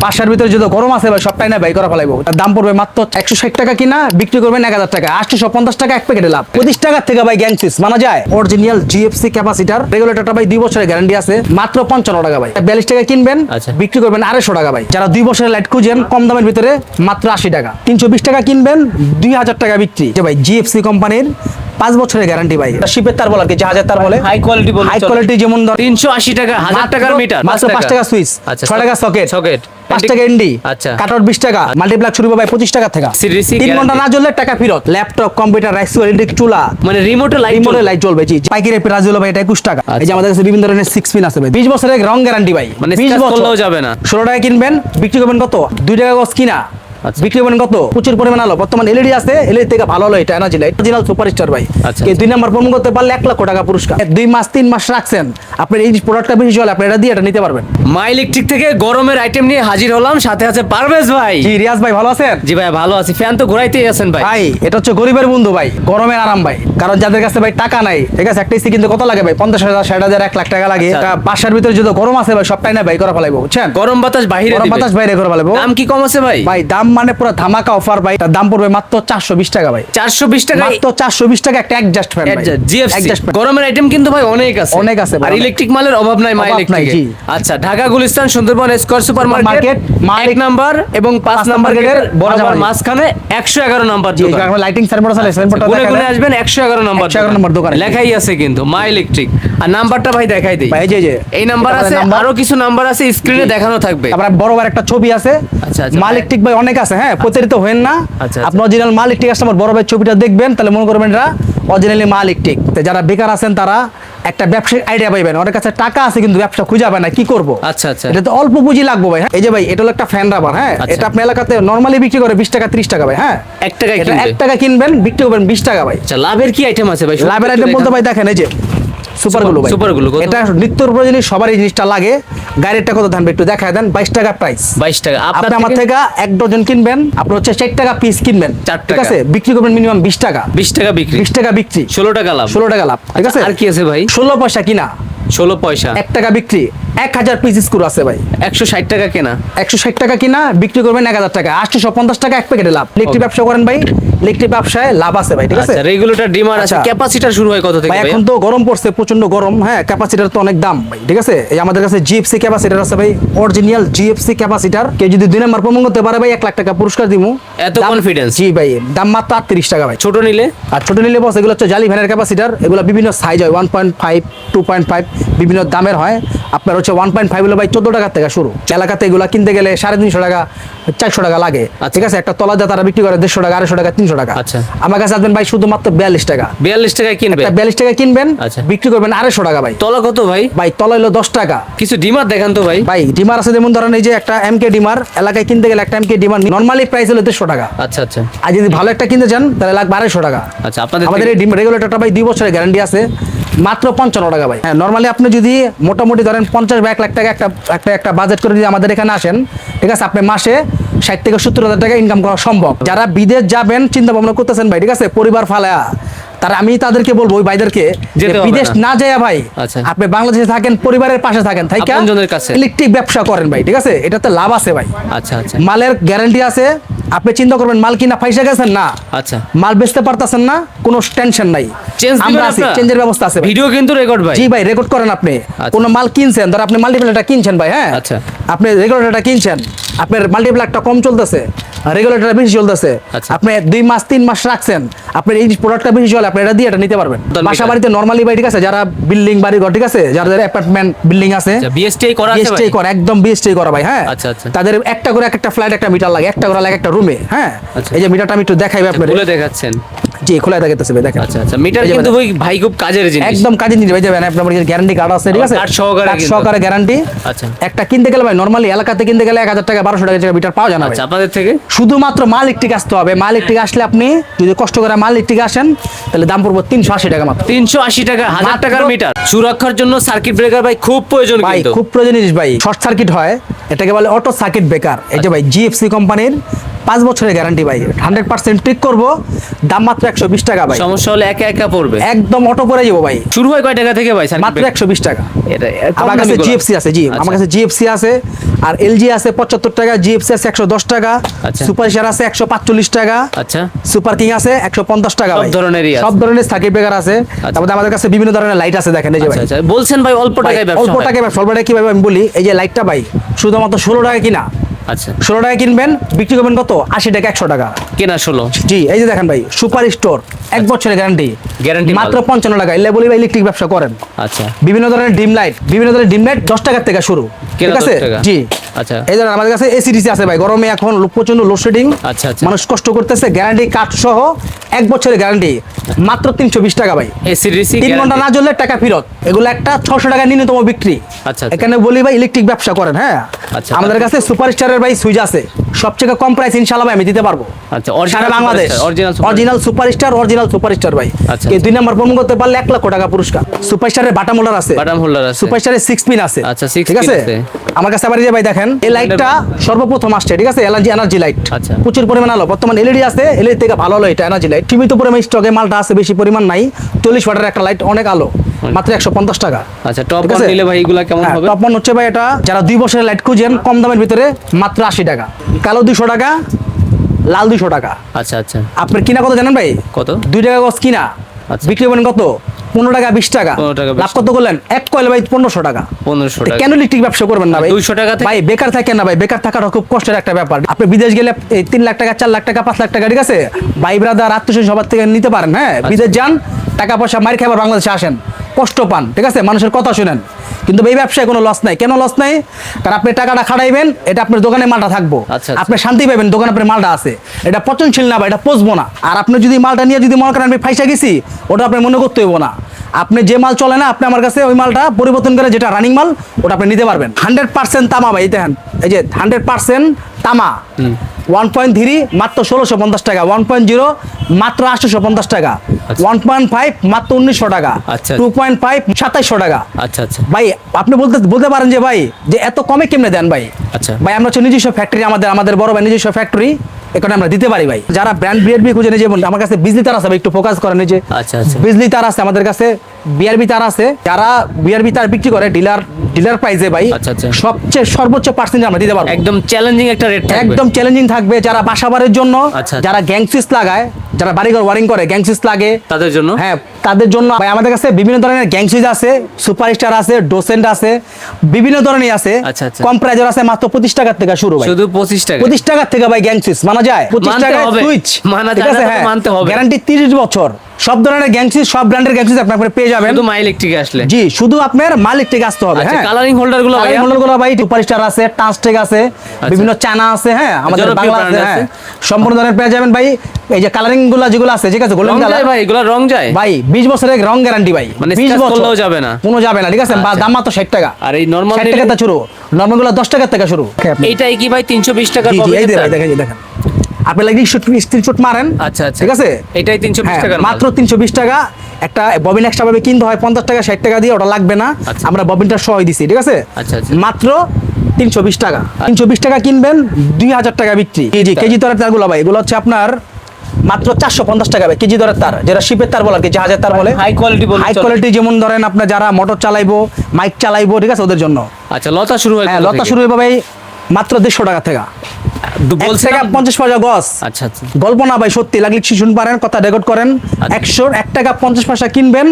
বাসার ভিতরে যদি গরম আছে ভাই সবটাই না ভাই করা ফেলাইবো। দাম পড়বে মাত্র 160 টাকা কিনা, বিক্রি করবেন 1000 টাকা, 850 টাকা এক প্যাকেটে লাভ। 25 টাকা থেকে ভাই গ্যাং সুইচ মানা যায়। অরিজিনাল জিএফসি ক্যাপাসিটার, রেগুলেটরটা ভাই 2 বছরের গ্যারান্টি আছে, মাত্র 55 টাকা ভাই। 42 টাকা কিনবেন, বিক্রি করবেন 250 টাকা ভাই। যারা 2 বছরের লাইট খুঁজেন কম দামের ভিতরে মাত্র 80 টাকা। 320 টাকা কিনবেন, 2000 টাকা বিক্রি। যে ভাই জিএফসি কোম্পানির 5 বছরের গ্যারান্টি ভাই। শিপের তার বলে কি জাহাজের তার বলে, হাই কোয়ালিটি বলে, হাই কোয়ালিটি যেমন 380 টাকা, 1000 টাকার মিটার, মাত্র 5 টাকা সুইচ, 6 টাকা সকেট, 5 টাকা এনডি, কাটআউট 20 টাকা, মাল্টিপ্লাক শুরু ভাই 25 টাকা থেকে। 3 ঘন্টা না জ্বললে টাকা ফেরত। Laptop, computer, rice cooker, electric চুলা, মানে রিমোটে লাইট জ্বলবে। জি, পাইকারি প্রাইস হলো ভাই এটা 21 টাকা। এই যে আমাদের কাছে বিভিন্ন ধরনের 6 পিন আছে ভাই, 20 বছরের রং গ্যারান্টি ভাই, মানে 20 বছর করলেও যাবে না। 16 টাকা কিনবেন, বিক্রি করবেন কত? 2 টাকা গজ কিনা, বিক্রি করবেন কত? প্রচুর পরিমাণ আলো। বর্তমান এলইডি আছে, এলইডি থেকে ভালো হলো এটা এনার্জি লাইট, অরিজিনাল সুপারস্টার ভাই। এই 2 নাম্বার প্রমো করতে পারলে 1 লক্ষ টাকা পুরস্কার। 2 মাস 3 মাস রাখছেন, আপনার এই প্রোডাক্টটা বেশি চলে, আপনি এটা দিয়ে এটা নিতে পারবেন। মাই ইলেকট্রিক থেকে গরমের আইটেম নিয়ে হাজির হলাম, সাথে আছে পারভেজ ভাই। জি রিয়াজ ভাই ভালো আছেন? জি ভাই ভালো আছি। ফ্যান তো ঘোরাইতেই আছেন ভাই। ভাই এটা হচ্ছে গরিবের বন্ধু ভাই, গরমের আরাম ভাই। কারণ যাদের কাছে ভাই টাকা নাই, ঠিক আছে, একটা এসি কিনতে কত লাগে ভাই? 50,000, 60,000, 1 লাখ টাকা লাগে। বাসার ভিতরে যদি গরম আছে ভাই সবটাই না ভাই করা ফেলাইবো, বুঝছেন? গরম বাতাস বাইরে দিবে, গরম বাতাস বাইরে করে ফেলাইবো। দাম কি কম আছে ভাই? ভাই দাম মানে পুরো ধামাকা অফার ভাই। দাম পড়বে মাত্র 420 টাকা ভাই। 420 টাকা, মাত্র 420 টাকা একটা অ্যাডজাস্ট ফ্যান ভাই। জিএফসি গরমের আইটেম কিন্তু ভাই অনেক আছে, অনেক আছে আর ইলেকট্রিক মালের অভাব নাই মাই ইলেকট্রিকে। জি। আচ্ছা, Dhaka Gulistan Sundarban square supermarket 1 number এবং 5 নাম্বার গেটের বরাবর মাঝখানে 111 নাম্বার দোকান। লাইটিং সাইনবোর্ড আছে, সাইনবোর্ডটা গুনে গুনে আসবেন, 111 নাম্বার 111 নম্বর দোকান লেখাই আছে কিন্তু মাই ইলেকট্রিক। আর নাম্বারটা ভাই দেখাই দেই ভাই। এই যে এই নাম্বার আছে, আরো কিছু নাম্বার আছে স্ক্রিনে দেখানো থাকবে। তারপর বড় একটা ছবি আছে। আচ্ছা মাল ইলেকট্রিক ভাই অনেক আছে, হ্যাঁ, প্রতারিত হবেন না। আচ্ছা, আপনি অরিজিনাল মাল ইলেকট্রিক কাস্টমার, বড় ভাই ছবিটা দেখবেন তাহলে মনে করবেন এটা অরিজিনালি মাল ইলেকট্রিক। যারা বেকার আছেন তারা একটা ব্যবসায়িক আইডিয়া পাইবেন। ওর কাছে টাকা আছে কিন্তু ব্যবসা খুঁজে পাবে না, কি করব? আচ্ছা আচ্ছা, এটা তো অল্প পুঁজি লাগবে ভাই। এই যে ভাই এটা হলো একটা ফ্যান রাবার, হ্যাঁ, এটা আপনি এলাকাতে নরমালি বিক্রি করে 20 টাকা 30 টাকা ভাই, হ্যাঁ, 1 টাকা এটা 1 টাকা কিনবেন, বিক্রি করবেন 20 টাকা ভাই। আচ্ছা, লাভের কি আইটেম আছে ভাই? লাভের আইটেম বলতে ভাই দেখেন এই যে সুপারগুলো ভাই, সুপারগুলো এটা নিত্য প্রয়োজনীয়, সবারই জিনিসটা লাগে। গাড়িটা কত দাম একটু দেখায় দেন। 22 টাকা প্রাইস, 22 টাকা। আপনি আমার থেকে 1 ডজন কিনবেন, আপনি হচ্ছে 4 টাকা পিস কিনবেন, 4 ঠিক টাকা। আছে, বিক্রি করবেন মিনিমাম 20 টাকা। 20 টাকা বিক্রি, 20 টাকা বিক্রি, 16 টাকা লাভ, 16 টাকা লাভ, ঠিক আছে। আর কি আছে ভাই? 16 পয়সা কিনা, 16 পয়সা, 1 টাকা বিক্রি, 1000 পিস স্ক্রু আছে ভাই। 160 টাকা কেনা, 160 টাকা কিনা, বিক্রি করবেন 1000 টাকা, 850 টাকা এক প্যাকেটে লাভ। ইলেকট্রিক ব্যবসা করেন ভাই, ইলেকট্রিক ব্যবসায় লাভ আছে ভাই, ঠিক আছে। আচ্ছা, রেগুলেটর ডিমার আছে, ক্যাপাসিটর শুরু হয় কত থেকে ভাই? ভাই? এখন তো গরম পড়ছে, প্রচন্ড গরম, হ্যাঁ, ক্যাপাসিটর তো অনেক দাম ভাই, ঠিক আছে। এই আমাদের কাছে জিএফসি ক্যাপাসিটর আছে ভাই, অরিজিনাল জিএফসি ক্যাপাসিটর। কেউ যদি 2 নাম্বার প্রমো করতে পারে ভাই 1 লাখ টাকা পুরস্কার দিমু। এত কনফিডেন্স? জি ভাই, দাম মাত্র 38 টাকা ভাই। ছোট নিলে? আর ছোট নিলে বস এগুলো হচ্ছে জালি ভ্যানের ক্যাপাসিটর, এগুলো বিভিন্ন সাইজ হয়, 1.5, 2.5, বিভিন্ন দামের হয়। আপনার হচ্ছে 1.5 হলো ভাই 14 টাকা থেকে শুরু। এলাকাতে এগুলো কিনতে গেলে 350 টাকা 400 টাকা লাগে, ঠিক আছে। একটা তলা দিয়ে তারা বিক্রি করে 150 টাকা, 250 টাকা, 300 টাকা। আচ্ছা, আমার কাছে আসবেন ভাই শুধুমাত্র 42 টাকা। 42 টাকায় কিনবেন, 42 টাকা কিনবেন, আচ্ছা, বিক্রি করবেন 250 টাকা ভাই। তলা কত ভাই? ভাই তলা হলো 10 টাকা। কিছু ডিমার দেখান তো ভাই। ভাই ডিমার আছে, যেমন ধরেন এই যে একটা এমকে ডিমার, এলাকায় কিনতে গেলে একটা এমকে ডিমার নরমালি প্রাইস হলো 150 টাকা। আচ্ছা আচ্ছা, আর যদি ভালো একটা কিনতে চান তাহলে লাগবে 250 টাকা। আচ্ছা, আপনাদের আমাদের এই রেগুলেটরটা ভাই 2 বছরের গ্যারান্টি আছে, মাত্র 55 টাকা ভাই। হ্যাঁ, নরমালি আপনি যদি মোটামুটি ধরেন 50 বা 1 লাখ টাকা একটা বাজেট করে যদি আমাদের এখানে আসেন, ঠিক আছে, আপনি মাসে 60 থেকে 70,000 টাকা ইনকাম করা সম্ভব। যারা বিদেশ যাবেন চিন্তা ভাবনা করতেছেন ভাই, ঠিক আছে, পরিবার ফালায়া, তারা আমি তাদেরকে বলবো ওই ভাইদেরকে বিদেশ না যায় ভাই, আপনি বাংলাদেশে থাকেন, পরিবারের পাশে থাকেন, থাইকা ইলেকট্রিক ব্যবসা করেন ভাই, ঠিক আছে, এটাতে লাভ আছে ভাই। আচ্ছা আচ্ছা, মালের গ্যারান্টি আছে। আপনি চিন্তা করবেন মাল কিনা ফাইসা গেছেন না, আচ্ছা, মাল বেচতে পারতেছেন না, কোনো টেনশন নাই, আমরা আছি, চেঞ্জের ব্যবস্থা আছে। ভিডিও কিন্তু রেকর্ড ভাই। জি ভাই, রেকর্ড করেন। আপনি কোনো মাল কিনছেন, ধর আপনি মাল্টিপ্লাকটা কিনছেন ভাই, হ্যাঁ, আচ্ছা, আপনি রেগুলেটরটা কিনছেন, আপনার মাল্টিপ্লাকটা কম চলতেছে, রেগুলেটরটা বেশি চলতেছে, আপনি 2 মাস 3 মাস রাখছেন, আপনার এই প্রোডাক্টটা বেশি চলে, আপনি এটা দিয়ে এটা নিতে পারবেন। বাসা বাড়িতে নরমালি ভাই, ঠিক আছে, যারা বিল্ডিং বাড়ি ঘর, ঠিক আছে, যাদের অ্যাপার্টমেন্ট বিল্ডিং আছে, বিএসটিআই করা আছে ভাই, বিএসটিআই করা, একদম বিএসটিআই করা ভাই, হ্যাঁ। আচ্ছা আচ্ছা, তাদের একটা করে একটা ফ্ল্যাট একটা মিটার লাগে, একটা করে লাগে একটা রুমে, হ্যাঁ। এই যে মিটারটা আমি একটু দেখাইবে আপনাদের, খুলে দেখাচ্ছেন? জি, খোলা দেখাইতেছে ভাই, দেখেন। আচ্ছা আচ্ছা, মিটার কিন্তু ভাই খুব কাজের জিনিস, একদম কাজের জিনিস ভাই। যাবেন আপনার গ্যারান্টি কার্ড আছে, ঠিক আছে, কার্ড সহকারে গ্যারান্টি। আচ্ছা, একটা কিনতে গেলে ভাই নরমালি এলাকাতে কিনতে গেলে 1000 টাকা 1200 টাকা মিটার পাওয়া যায় না ভাই। আপনাদের থেকে শুধুমাত্র মাল ইলেকট্রিক আসতে হবে। মাল ইলেকট্রিক আসলে আপনি যদি কষ্ট করে মাল ইলেকট্রিক আসেন তাহলে দাম পড়বে 380 টাকা মাত্র। 380 টাকা, 1000 টাকার মিটার। সুরক্ষার জন্য সার্কিট ব্রেকার ভাই খুব প্রয়োজন, ভাই খুব প্রয়োজন জিনিস ভাই। শর্ট সার্কিট হয়, এটাকে বলে অটো সার্কিট ব্রেকার। এই যে ভাই জিএফসি কোম্পানির 5 বছরের গ্যারান্টি ভাই, 100% ঠিক করবো, দাম মাত্র 120 টাকা ভাই। সমস্যা হলে একা একা পড়বে, একদম অটো করে যাবো ভাই। শুরু হয় কয় টাকা থেকে ভাই? মাত্র 120 টাকা। এটা আমার কাছে জিএফসি আছে, জি আমার কাছে জিএফসি আছে, আর এলজি আছে 75 টাকা, জিএফসি আছে 110 টাকা, আচ্ছা। সুপার স্টার আছে 145 টাকা, আচ্ছা, সুপার কিং আছে 150 টাকা সব ভাই। ধরনেরই আছে। সব ধরনের সার্কিট ব্রেকার আছে। তারপরে আমাদের কাছে বিভিন্ন ধরনের লাইট আছে, দেখেন এই যে ভাই। আচ্ছা আচ্ছা, বলছেন ভাই অল্প ভাই, টাকায় ব্যবসা অল্প হয়। টাকায় ব্যবসা, অল্প টাকায় কিভাবে আমি বলি, এই যে লাইটটা ভাই শুধুমাত্র 16 টাকা কিনা, আচ্ছা, 16 টাকা কিনবেন, বিক্রি করবেন কত? 80 টাকা, 100 টাকা। কেনা 16। জি, এই যে দেখেন ভাই, সুপার স্টোর 1 বছরের গ্যারান্টি, Guarantee মাত্র মাল। 55 টাকা। এলে বলি ভাই ইলেকট্রিক ব্যবসা করেন। আচ্ছা, বিভিন্ন ধরনের ডিম লাইট, বিভিন্ন ধরনের ডিম লাইট 10 টাকার থেকে শুরু, কেনা ঠিক আছে? 10 টাকা। জি, আচ্ছা। এই ধরেন আমাদের কাছে এসিডিসি আছে ভাই, গরমে এখন প্রচন্ড লোডশেডিং, আচ্ছা, আচ্ছা। মানুষ কষ্ট করতেছে, গ্যারান্টি কার্ড সহ 1 বছরের গ্যারান্টি, মাত্র 320 টাকা ভাই। এসিডিসি 3 ঘন্টা না জ্বললে টাকা ফেরত, এগুলো একটা 600 টাকা ন্যূনতম বিক্রি। আচ্ছা, আচ্ছা। এখানে বলি ভাই ইলেকট্রিক ব্যবসা করেন, হ্যাঁ। আচ্ছা, আমাদের কাছে সুপার স্টারের ভাই সুইচ আছে, সবচেয়ে কম প্রাইস ইনশাআল্লাহ ভাই আমি দিতে পারবো। আচ্ছা, সারা বাংলাদেশ অরিজিনাল সুপারস্টার ভাই। আচ্ছা, এই 2 নাম্বার প্রমো করতে পারলে 1 লক্ষ টাকা পুরস্কার। সুপারস্টারের বাটাম হোল্ডার আছে, বাটাম হোল্ডার আছে। সুপারস্টারের 6 পিন আছে। আচ্ছা, 6 ঠিক পিন আছে? আছে। আমার কাছে আবার এই যে ভাই দেখেন, এই লাইটটা সর্বপ্রথম আসছে, ঠিক আছে? এনার্জি লাইট, আচ্ছা। প্রচুর পরিমাণ আলো। বর্তমান এলইডি আছে, এলইডি থেকে ভালো আলো এটা এনার্জি লাইট। সীমিত পরিমাণ স্টকে মালটা আছে, বেশি পরিমাণ নাই। 40 ওয়াটের একটা লাইট, অনেক আলো, মাত্র 150 টাকা। আচ্ছা, টপ ঠিক অন আছে? নিলে ভাই এগুলা কেমন হ্যাঁ, হবে? টপ ওয়ান হচ্ছে ভাই এটা, যারা 2 বছরের লাইট খুঁজেন কম দামের ভিতরে, মাত্র 80 টাকা। কালো 200 টাকা, লাল 200 টাকা। আচ্ছা আচ্ছা, আপনার কিনা কত জানেন ভাই? কত? 2 টাকা গজ কিনা, আচ্ছা। বিক্রি করবেন কত? 15 টাকা, 20 টাকা। 15 টাকা, 20 লাভ কত করলেন? এক কয়েল ভাই 1500 টাকা। 1500 টাকা। কেন ইলেকট্রিক ব্যবসা করবেন না ভাই? 200 টাকা থেকে? ভাই বেকার থাকেন না ভাই, বেকার থাকাটা খুব কষ্টের একটা ব্যাপার। আপনি বিদেশ গেলে এই 3 লাখ টাকা, 4 লাখ টাকা, 5 লাখ টাকা, ঠিক আছে, ভাই ব্রাদার আত্মীয় সবার থেকে নিতে পারেন, হ্যাঁ। বিদেশ যান, টাকা পয়সা মার খাবার, বাংলাদেশে আসেন, কষ্ট পান, ঠিক আছে, মানুষের কথা শুনেন, কিন্তু এই ব্যবসায় কোনো লস নাই। কেন লস নাই? কারণ আপনি টাকাটা খাটাইবেন, এটা আপনার দোকানে মালটা থাকবো, আচ্ছা। আপনি শান্তি পাবেন, দোকানে আপনার মালটা আছে, এটা পচনশীল না ভাই, এটা পচবো না। আর আপনি যদি মালটা নিয়ে যদি মনে করেন আমি ফাইসা গেছি, ওটা আপনি মনে করতে হইব না। আপনি যে মাল চলে না, আপনি আমার কাছে ওই মালটা পরিবর্তন করে, যেটা রানিং মাল, ওটা আপনি নিতে পারবেন। 100% তামা ভাই, দেখেন এই যে 100% তামা। 1.3 মাত্র 1650 টাকা, 1.0 মাত্র 850 টাকা, 1.5 মাত্র 1900 টাকা, আচ্ছা। 2.5 2700 টাকা। আচ্ছা আচ্ছা, ভাই আপনি বলতে পারেন যে ভাই যে এত কমে কেমনে দেন ভাই? আচ্ছা। ভাই আমরা হচ্ছে নিজস্ব ফ্যাক্টরি, আমাদের বড় ভাই নিজস্ব ফ্যাক্টরি, এখানে আমরা দিতে পারি ভাই। যারা ব্র্যান্ড বিআরবি খুঁজে নিয়ে যাবেন, আমার কাছে বিজলি তার আছে ভাই, একটু ফোকাস করেন। এই যে আচ্ছা, আচ্ছা। বিজলি তার আছে আমাদের কাছে, বিআরবি তার আছে। যারা বিআরবি তার বিক্রি করে ডিলার প্রাইসে ভাই, আচ্ছা, আচ্ছা। সবচেয়ে সর্বোচ্চ পার্সেন্ট আমরা দিতে পারবো। একদম চ্যালেঞ্জিং একটা রেট থাকবে। একদম চ্যালেঞ্জিং থাকবে। যারা বাসাবাড়ির জন্য, আচ্ছা। যারা গ্যাং সুইচ লাগায়, যারা বাড়িঘর ওয়ারিং করে, গ্যাং সুইচ লাগে, তাদের জন্য? হ্যাঁ, তাদের জন্য ভাই আমাদের কাছে বিভিন্ন ধরনের গ্যাং সুইচ আছে, সুপারস্টার আছে, ডোসেন্ট আছে, বিভিন্ন ধরনের আছে। আচ্ছা, আচ্ছা। কম প্রাইজের আছে, মাত্র 25 টাকা থেকে শুরু ভাই। শুধু 25 টাকা? 25 টাকা থেকে ভাই গ্যাং সুইচ মানা যায়? 25 মানতে টাকা হবে। সুইচ মানা ঠিক যায় আছে, না তো হ্যাঁ, মানতে হবে। গ্যারান্টি 30 বছর। সব ধরনের গ্যাং সুইচ, সব ব্র্যান্ডের গ্যাং সুইচ আপনি পেয়ে যাবেন। শুধু মাই ইলেকট্রিকে আসলে? জি, শুধু আপনার মালিক থেকে আসতে হবে। আচ্ছা, হ্যাঁ, কালারিং হোল্ডার গুলো ভাই? কালারিং হোল্ডার গুলো ভাই সুপারস্টার আছে, টাচটেক আছে, বিভিন্ন চায়না আছে, হ্যাঁ, আমাদের জনপ্রিয় বাংলা আছে, brand হ্যাঁ, আছে। সম্পূর্ণ ধরনের পেয়ে যাবেন ভাই। এই যে কালারিং গুলো যেগুলো আছে, ঠিক আছে, গোল্ডেন রং কালার যায় ভাই? এগুলো রং যায় ভাই, 20 বছরের রং গ্যারান্টি ভাই, মানে 20 scratch বছর করলেও যাবে না? কোনো যাবে না, ঠিক আছে। বা আচ্ছা। দাম মাত্র 60 টাকা। আর এই নরমাল 60 টাকা থেকে শুরু, নরমাল গুলো 10 টাকা থেকে শুরু। এইটাই কি ভাই 320 টাকা? জি জি, এই যে ভাই দেখেন, এই দেখেন, আপনি লাগি স্ক্রিনশট মারেন। আচ্ছা আচ্ছা, ঠিক আছে, এটাই 320 হ্যাঁ, টাকা? মাত্র 320 টাকা। একটা ববিন এক্সট্রা ভাবে কিনতে হয় 50 টাকা, 60 টাকা দিয়ে, ওটা লাগবে না, আচ্ছা। আমরা ববিনটা সহ দিছি, ঠিক আছে। আচ্ছা, আচ্ছা। মাত্র 320 টাকা। 320 টাকা কিনবেন, 2000 টাকা বিক্রি। জি, কেজি দরের তারগুলো ভাই, এগুলো হচ্ছে আপনার মাত্র 450 টাকা ভাই, কেজি দরের তার, যেটা শিপের তার বলে আর কি, জাহাজের তার বলে। হাই কোয়ালিটি বলে? হাই কোয়ালিটি, যেমন ধরেন আপনার যারা মোটর চালাইবো, মাইক চালাইবো, ঠিক আছে, ওদের জন্য। আচ্ছা, লতা শুরু হয়? হ্যাঁ, লতা শুরু হবে ভাই মাত্র 150 টাকা থেকে, 1 টাকা 50 পয়সা গজ। আচ্ছা আচ্ছা, গল্প না ভাই, সত্যি, লাগলে শুন পারেন, কথা রেকর্ড করেন। 1 টাকা 50 পয়সা কিনবেন,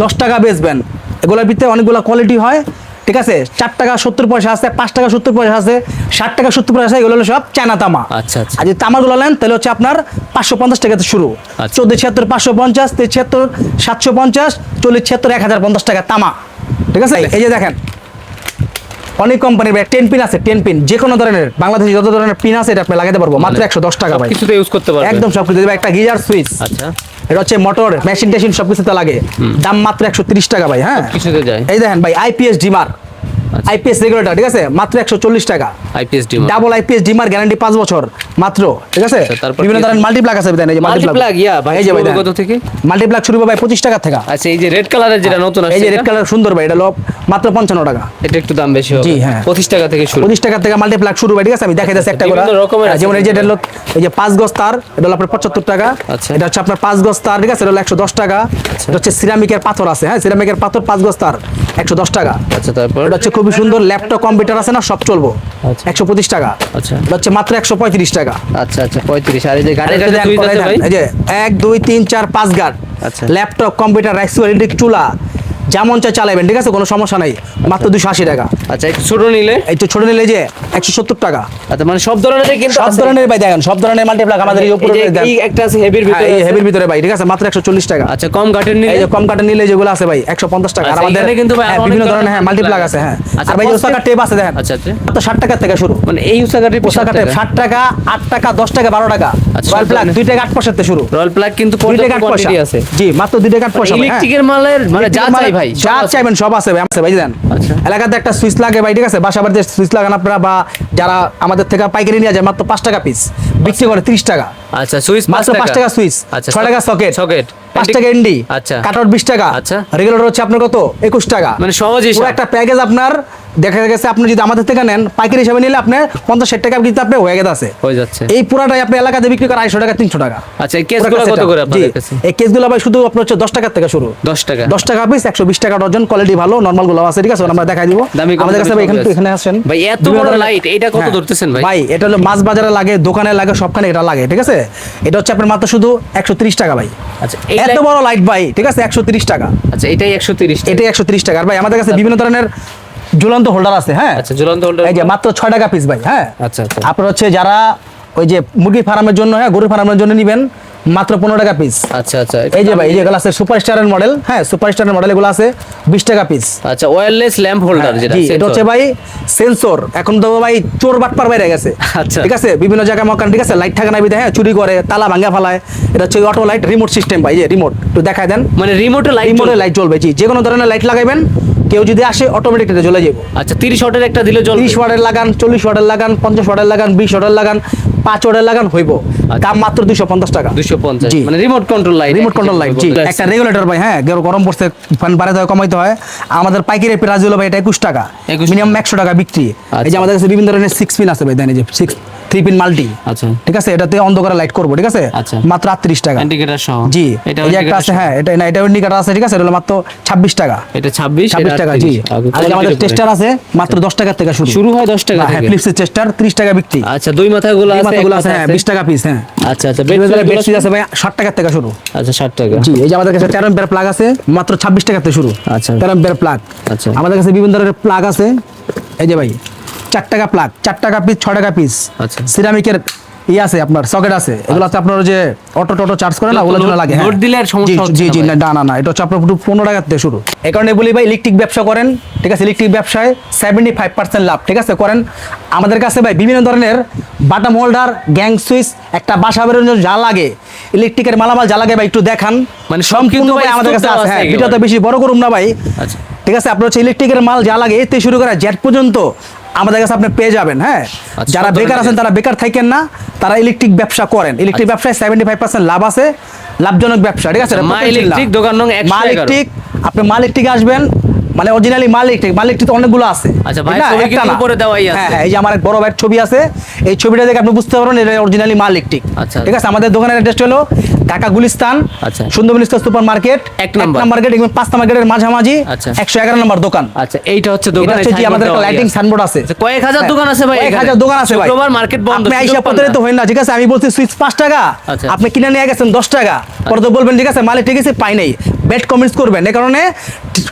10 টাকা বেচবেন। এগুলোর ভিতরে অনেকগুলো কোয়ালিটি হয়, ঠিক আছে। 4 টাকা 70 পয়সা আছে, 5 টাকা 70 পয়সা আছে, 60 টাকা 70 পয়সা আছে, এগুলো হলো সব চায়না তামা। আচ্ছা আচ্ছা, আর যদি তামাগুলো নেন তাহলে হচ্ছে আপনার 550 টাকাতে শুরু। আচ্ছা। 14 76 550, 73 750, 40 76 1050 টাকা তামা, ঠিক আছে। এই যে দেখেন, অনেক কোম্পানির 10 পিন আছে, 10 পিন, যে কোনো ধরনের বাংলাদেশে যত ধরনের পিন আছে, এটা আপনি লাগাতে পারবো মাত্র 110 টাকা ভাই। কিছুতে ইউজ করতে পারবে? একদম সবকিছু দেবে। একটা গিজার সুইচ, আচ্ছা, এটা হচ্ছে মোটর, মেশিন টেশিন সবকিছুতে লাগে, দাম মাত্র 130 টাকা ভাই। হ্যাঁ, কিছুতে যায়? এই দেখেন ভাই, আইপিএস ডিমার, আইপিএস রেগুলেটর, ঠিক আছে, মাত্র 140 টাকা। IPS dimmer, double IPS dimmer, guarantee 5 বছর, মাত্র, ঠিক আছে? আচ্ছা, তারপর বিভিন্ন কি ধরনের মাল্টিপ্লাগ আছে দেন, এই যে মাল্টিপ্লাগ ভাই, এই যে ভাই কত থেকে? মাল্টিপ্লাগ শুরু হবে ভাই 25 টাকা থেকে। আচ্ছা, এই যে রেড কালারের যেটা নতুন আসছে, এই যে রেড কালার সুন্দর ভাই, এটা হলো মাত্র 55 টাকা। এটা একটু দাম বেশি হবে। জি, হ্যাঁ। 25 টাকা থেকে শুরু। 25 টাকা থেকে মাল্টিপ্লাগ শুরু ভাই, ঠিক আছে? আমি দেখাই যাচ্ছি একটা করে। বিভিন্ন রকমের আছে। যেমন এই যে এটা হলো এই যে 5 গজ তার, এটা হলো আপনার 75 টাকা। আচ্ছা। এটা হচ্ছে আপনার 5 গজ তার, ঠিক আছে? এটা হলো 110 টাকা। এটা হচ্ছে সিরামিকের পাথর আছে, হ্যাঁ, সিরামিকের পাথর 5 গজ তার 110 টাকা। আচ্ছা, তারপর এটা হচ্ছে খুবই সুন্দর ল্যাপটপ কম্পিউটার আছে না, সব চলবো, আচ্ছা। 125 টাকা। আচ্ছা। এটা হচ্ছে মাত্র 135 টাকা। আচ্ছা, 35। আর এই যে গাড়ি এটা দেন, সুইচ আছে ভাই? এই যে 1 2 3 4 5 গার্ড, আচ্ছা। Laptop computer rice cooker electric চুলা যেমন চাই চালাবেন, ঠিক আছে? কোনো সমস্যা নাই, মাত্র 280 টাকা। আচ্ছা, একটু ছোট নিলে? এই তো ছোট নিলে যে 170 টাকা। আচ্ছা, মানে সব ধরনের কিন্তু সব আছে? ধরনের ভাই দেখেন, সব ধরনের মাল্টিপ্লাগ আমাদের এই উপরে এই যে এই একটা আছে হেভির ভিতরে আছে। হেভির ভিতরে ভাই, ঠিক আছে? মাত্র 140 টাকা। আচ্ছা, কম কাঠের নিলে? এই যে কম কাঠের নিলে যেগুলো আছে ভাই 150 টাকা। আর আচ্ছা, আমাদের এখানে কিন্তু ভাই হ্যাঁ, আরো বিভিন্ন অনেক ধরনের হ্যাঁ মাল্টিপ্লাগ মাল্টিপ্লাগ আছে, হ্যাঁ। আচ্ছা, আর ভাই ওসাকা টেপ আছে দেখেন, আচ্ছা, আচ্ছা। মাত্র 60 টাকা থেকে শুরু। মানে এই উসাকা টিপ ওসাকা টেপ 60 টাকা, 8 টাকা, 10 টাকা, 12 টাকা। আচ্ছা, রয়্যাল সব প্লাগ ধরনের। 2 টাকা 8 পয়সা থেকে শুরু। রয়্যাল প্লাগ কিন্তু 2 টাকা 8 পয়সা কোয়ান্টিটি আছে। জি, মাত্র 2 টাকা 8 পয়সা ভাই, হ্যাঁ। ইলেকট্রিকের মালের মানে যা চাই ভাই, যা সব আছে। চাইবেন সব আছে ভাই, আছে ভাই, দেন। আচ্ছা। এলাকাতে একটা সুইচ লাগে ভাই, ঠিক আছে? বাসা বাড়িতে সুইচ লাগান আপনারা, বা যারা আমাদের থেকে পাইকারি নিয়ে যায় মাত্র 5 টাকা পিস, বিক্রি করে 30 টাকা। আচ্ছা, সুইচ মাত্র 5 টাকা সুইচ, আচ্ছা, 6 টাকা সকেট, সকেট 5 টাকা এনডি, আচ্ছা। কাটআউট 20 টাকা। আচ্ছা। রেগুলেটর হচ্ছে আপনার কত 21 টাকা। মানে সহজেই পুরো সব। একটা প্যাকেজ আপনার দেখা গেছে, আপনি যদি আমাদের থেকে নেন পাইকারি হিসাবে নিলে আপনার 50-60 টাকা কিন্তু আপনি হয়ে গেছে। হয়ে যাচ্ছে। এই পুরাটাই আপনি এলাকাতে বিক্রি করে 250 টাকা 300 টাকা। আচ্ছা, এই কেসগুলো কত করে আপনাদের কাছে? এই কেসগুলো ভাই শুধু আপনার হচ্ছে 10 টাকা থেকে শুরু। 10 টাকা। 10 টাকা পিস, 120 টাকা ডজন, কোয়ালিটি ভালো, নরমাল গুলো আছে, ঠিক আছে? আমরা দেখাই দিব। দামি কম, আমাদের কাছে দামি ভাই কম আছে। এখানে আসেন ভাই, এত বিভিন্ন বড় ধরনের- লাইট, এটা কত হ্যাঁ। ধরতেছেন ভাই? ভাই এটা হলো মাছ বাজারে লাগে, দোকানে লাগে, সবখানে এটা লাগে, ঠিক আছে? এটা হচ্ছে আপনার মাত্র শুধু 130 টাকা ভাই। আচ্ছা, এই এত লাইট- বড় লাইট ভাই, ঠিক আছে? 130 টাকা। আচ্ছা, এটাই 130 টাকা। এটাই 130 টাকা। আর ভাই আমাদের কাছে বিভিন্ন ধরনের ঝুলন্ত হোল্ডার আছে, হ্যাঁ। আচ্ছা, ঝুলন্ত হোল্ডার। এই যে মাত্র 6 টাকা পিস ভাই, হ্যাঁ। আচ্ছা, আচ্ছা। আপনার হচ্ছে যারা ওই যে মুরগি ফার্মের জন্য, হ্যাঁ, গরু ফার্মের জন্য নিবেন মাত্র 15 টাকা পিস। আচ্ছা, আচ্ছা। এই যে ভাই, এই যেগুলো আছে সুপারস্টারের মডেল, হ্যাঁ, সুপারস্টারের মডেল এগুলো আছে 20 টাকা পিস। আচ্ছা, ওয়্যারলেস ল্যাম্প হোল্ডার যেটা জি, sensor। এটা হচ্ছে ভাই সেন্সর। এখন তো ভাই চোর বাটপার বাইরে গেছে, আচ্ছা। ঠিক আছে? বিভিন্ন জায়গায় মকান, ঠিক আছে? লাইট থাকে না বিধে, হ্যাঁ, চুরি করে, তালা ভাঙা ফেলায়। এটা হচ্ছে অটো লাইট রিমোট সিস্টেম ভাই, এই যে রিমোট একটু দেখায় দেন। মানে রিমোটে লাইট রিমোটে লাইট জ্বলবে, জি, যে কোনো ধরনের লাইট লাগাইবেন, কেউ যদি আসে অটোমেটিক এটা জ্বলে যাবে। আচ্ছা, 30 ওয়াটের একটা দিলে জ্বলবে। 30 ওয়াটের লাগান, 40 ওয়াটের লাগান, 50 ওয়াটের লাগান, 20 ওয়াটের লাগান, 5 ওয়াটের লাগান, হইব। দাম মাত্র 250 টাকা। 250, জি। মানে remote control light. Remote control light, জি। একটা রেগুলেটর ভাই, হ্যাঁ, গরম পড়ছে, ফ্যান বাড়াতে হয়, কমাইতে হয়। আমাদের পাইকারি প্রাইস হলো ভাই এটা 21 টাকা, 21 মিনিমাম 100 টাকা বিক্রি। এই যে আমাদের কাছে বিভিন্ন ধরনের 6 পিন আছে ভাই, দেন, এই যে 3 পিন মাল্টি, আচ্ছা। ঠিক আছে? এটাতে অন্ধকারে লাইট করবো, ঠিক আছে? আচ্ছা। মাত্র 38 টাকা। ইন্ডিকেটর সহ। জি, এটা এই যে একটা আছে, হ্যাঁ, এটা না, এটা ইন্ডিকেটর আছে, ঠিক আছে? এটা হলো মাত্র 26 টাকা। এটা 26 টাকা, জি। আর এই যে আমাদের টেস্টার আছে মাত্র 10 টাকা থেকে শুরু হয় 10 টাকা হ্যাঁ, থেকে। ফিলিপসের টেস্টার 30 টাকা বিক্রি। আচ্ছা, দুই মাথাগুলো এই আছে, মাথাগুলো এক আছে, মাথা হ্যাঁ, 20 টাকা পিস, হ্যাঁ। আচ্ছা, আচ্ছা। বেডশিট আছে ভাই 60 টাকা থেকে শুরু। আচ্ছা, 60 টাকা। জি, এই যে আমাদের কাছে 13 এম্পিয়ার প্লাগ আছে মাত্র 26 টাকা থেকে শুরু। আচ্ছা। 13 এম্পিয়ার প্লাগ। আচ্ছা। আমাদের কাছে বিভিন্ন ধরনের প্লাগ আছে, এই যে ভাই 4 টাকা প্লাগ, 4 টাকা পিস, 6 টাকা পিস। আচ্ছা। সিরামিকের আছে, আপনার সকেট আছে, এগুলো আছে আপনার ওই যে অটো চার্জ করে না, ওগুলোর জন্য লাগে, হ্যাঁ। লোড দিলে আর সমস্যা হচ্ছে জি না জি, ভাই। না, এটা হচ্ছে আপনার 15 টাকা থেকে শুরু। এই কারণে বলি ভাই, ইলেকট্রিক ব্যবসা করেন, ঠিক আছে? ইলেকট্রিক ব্যবসায় 75% লাভ, ঠিক আছে? করেন। আমাদের কাছে ভাই বিভিন্ন ধরনের বাটাম হোল্ডার, গ্যাং সুইচ, একটা বাসা বেরোনোর জন্য যা লাগে, ইলেকট্রিকের মালামাল যা লাগে ভাই একটু দেখান। মানে সব সম্পূর্ণ কিন্তু ভাই ভাই আমাদের কাছে stock আছে, দেওয়া হ্যাঁ। আছে ভিডিওটা বেশি বড় করুন না ভাই, আচ্ছা। ঠিক আছে? আপনার হচ্ছে ইলেকট্রিকের মাল যা লাগে এতে শুরু করে জেট পর্যন্ত আমাদের কাছে আপনি পেয়ে যাবেন, হ্যাঁ। আচ্ছা, যারা সব বেকার ধরনের আছেন, তারা বেকার থাকেন না, তারা ইলেকট্রিক ব্যবসা করেন। ইলেকট্রিক ব্যবসায় 75% লাভ আছে, লাভজনক ব্যবসা, ঠিক আছে? মা ইলেকট্রিক, দোকান নং 111। মা ইলেকট্রিক, আপনি মা ইলেকট্রিক আসবেন, মানে অরিজিনালি মাল ইলেকট্রিক তো অনেকগুলো আছে। আচ্ছা, ভাই, ঠিক না? ছবি একটা কিন্তু না। উপরে দেওয়াই আছে। হ্যাঁ, এই যে আমার এক বড় ভাইয়ের ছবি আছে, এই ছবিটা দেখে আপনি বুঝতে পারবেন এটা অরিজিনালি মাল ইলেকট্রিক। আচ্ছা। ঠিক আছে? আমাদের দোকানের অ্যাড্রেস হলো ঢাকা গুলিস্তান, আচ্ছা। সুন্দরবন সুপার মার্কেট, 1 নম্বর। নাম্বার গেট, 5 নাম্বার গেটের মাঝামাঝি, আচ্ছা। 111 নম্বর দোকান। আচ্ছা, এইটা হচ্ছে এটা দোকান। হচ্ছে জি, আমাদের একটা লাইটিং সাইনবোর্ড আছে। কয়েক হাজার হ্যাঁ, দোকান আছে ভাই, কয়েক এখানে। হাজার দোকান আছে ভাই। শুক্রবার মার্কেট বন্ধ, আপনি আইসা সুযোগ পান প্রতারিত না। হইন না, ঠিক আছে? আমি বলছি সুইচ 5 টাকা, আচ্ছা। আপনি কিনে নিয়ে গেছেন 10 টাকা, পরে তো বলবেন ঠিক আছে মাল ঠিক আছে, পাই নাই, ব্যাড কমেন্টস করবেন। এই কারণে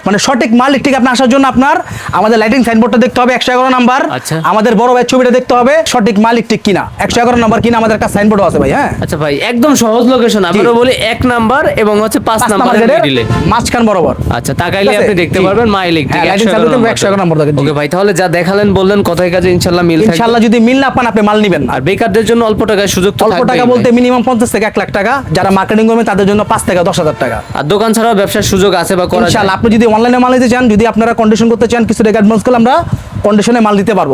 মানে সঠিক মাল ঠিক আপনি আসার জন্য আপনার আমাদের লাইটিং সাইনবোর্ডটা দেখতে হবে 111 নাম্বার। আচ্ছা। আমাদের বড় ভাই ছবিটা দেখতে হবে, সঠিক মাল ঠিক কিনা। 111 নাম্বার কিনা আমাদের একটা সাইনবোর্ডও আছে ভাই, হ্যাঁ। আচ্ছা ভাই, একদম সহজ লোকেশন। আমরা বলি 1 নাম্বার এবং হচ্ছে 5 নাম্বারের মিডলে, মাঝখান বরাবর। আচ্ছা, তাকাইলে ঠিক আছে? আপনি দেখতে জি। পারবেন মা ইলেকট্রিক হ্যাঁ, lighting সাইনবোর্ডে 111 নম্বর দেখেন। ওকে ভাই, তাহলে যা দেখালেন বললেন কথায় কাজে ইনশাআল্লাহ মিল থাকবে। ইনশাআল্লাহ যদি মিল না পান আপনি মাল নিবেন না। আর বেকারদের জন্য অল্প টাকায় সুযোগ তো অল্প থাকবেই টাকা ভাই। বলতে মিনিমাম 50 থেকে 1 লাখ টাকা, যারা মার্কেটিং করবেন তাদের জন্য 5 থেকে 10,000 টাকা। আর দোকান ছাড়াও ব্যবসার সুযোগ আছে বা করা যায়। ইনশাআল্লাহ আপনি যদি অনলাইনে মাল নিতে চান, যদি আপনারা কন্ডিশন করতে চান, কিছু টাকা অ্যাডভান্স করলে আমরা কন্ডিশনে মাল দিতে পারবো।